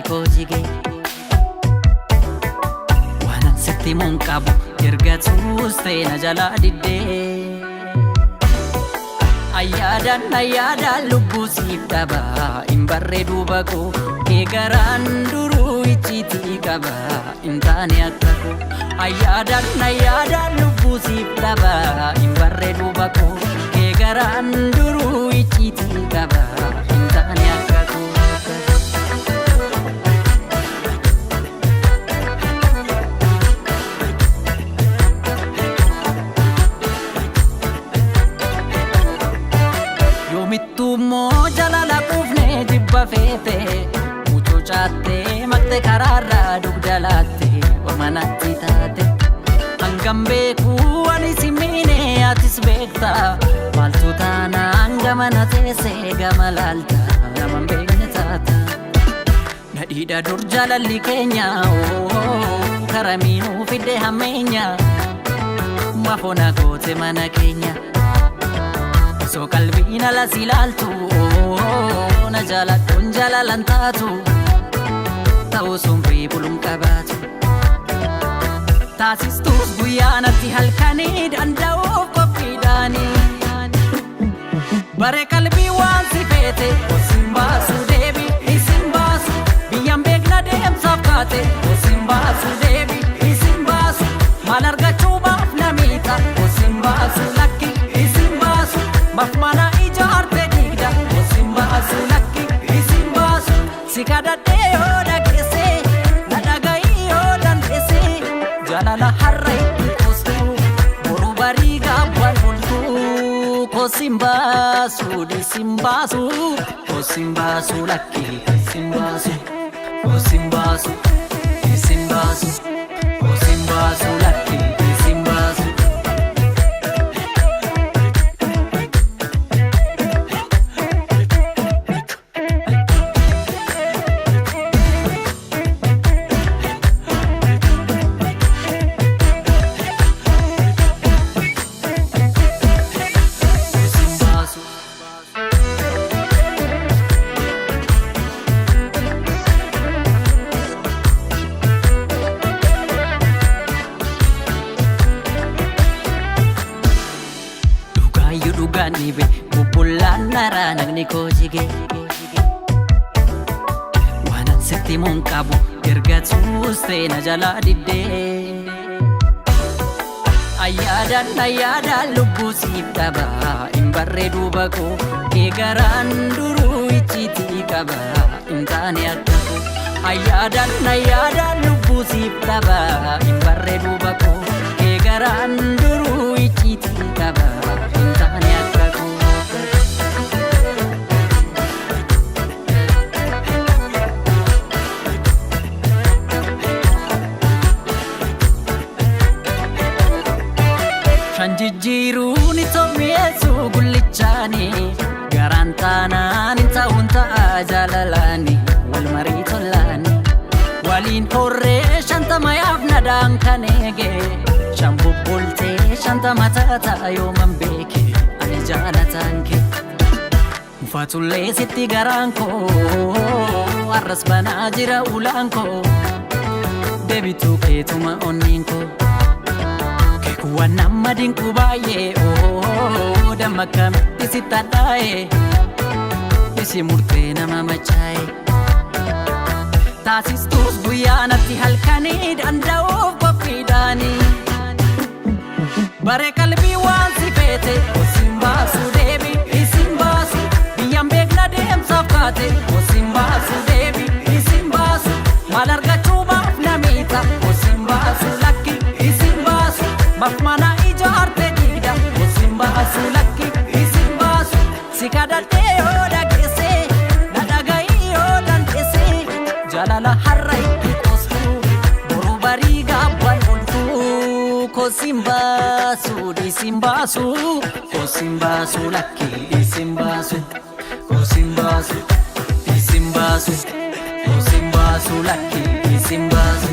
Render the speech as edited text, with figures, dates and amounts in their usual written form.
koo jige waan sitti mun qabu ergatuus ta'e na jalaa diddee Ayyaadan lubbuu siif dhaba hin barreedu bakoo kee garaan duruu icciitii qaba hin taane akka koo Ayyaadan lubbuu siif dhaba hin barreedu bakoo kee garaan duruu icciitii qaba hin taane akka koo Mittuummoo jalala quufnee jibba feete mucoo caattee maqte karaarraa dugdalaatte ormanatti taate hangam beekuu ani si miine atis beekta maaltu taanaan gama na teessee gama laalta naman beekne taata nadhiidha dur jalalli keenya karamiinuu fidde hammeenya mafoona goote mana keenya So qalbiin ala si ilaaltu na jaaladhuun jaalalan taatu ta'uu sunfii buluun qabaatu taasistuus guyyaa natti halkanii danda'uuf qophiidhaanii bare qalbii waan si feete osin baasu deebi isin baasu biyyaan beekna deemsaaf kaate osin baasu deebi isin baasu maal argachuu baaf namiidha osin baasu lakki Mafmana ijaarte digda osin baasu lakki isin baasu si kadhadhee yoo dhageesse na dhaga'ii yoo dandeesse jaalala har'a itti koostu boruu barii gaabwaan oltu kosin baasu disin baasu kosin baasu lakki isin baasu kosin baasu isin baasu kosin baasu lakki isin baasu Dhugaanibe bubbulaan naraa nagni koo jige waan sitti mun qabu ergatuus ta'e na jalaa diddee Ayyaadan lubbuu siif dhaba hin barreedu bakoo kee garaan duruu icciitii qaba hin taane akka koo Ayyaadan lubbuu siif dhaba hin barreedu bakoo kee garaan duruu icciitii qaba hin taane akka koo Shanjijjiiruun itoomiyeessu gullichaani garaan taanaan hin ta'uun ta'a jaalalaani wal marii tollaani waliin horree shantama yaafnadhaan kan eege shan bubbultee shantama taata yooman beeke ani jaalataan kee mufatullee sitti garaan koo arras banaa jira ulaan koo deebituu keetuma onniin koo Waan nama dinku baay'ee damma kamitti si tadhaa'e isi murtee nama machaa'e taasistuus guyyaa natti halkanii danda'uuf qophiidhaanii bare qalbii waan si feete osin baasu deebi isin baasu biyyaan beekna deemsaaf kaate osin baasu deebi isin baasu maal argachuu baaf namiidha osin baasu lakki isin baasu Mafmana ijaarte digda osin baasu lakki isin baasu si kadhadhee yoo dhageesse na dhaga'ii yoo dandeesse jaalala har'a itti koostu boruu barii gaabwaan oltu kosin baasu disin baasu kosin baasu lakki isin baasu kosin baasu disin baasu kosin baasu lakki isin baasu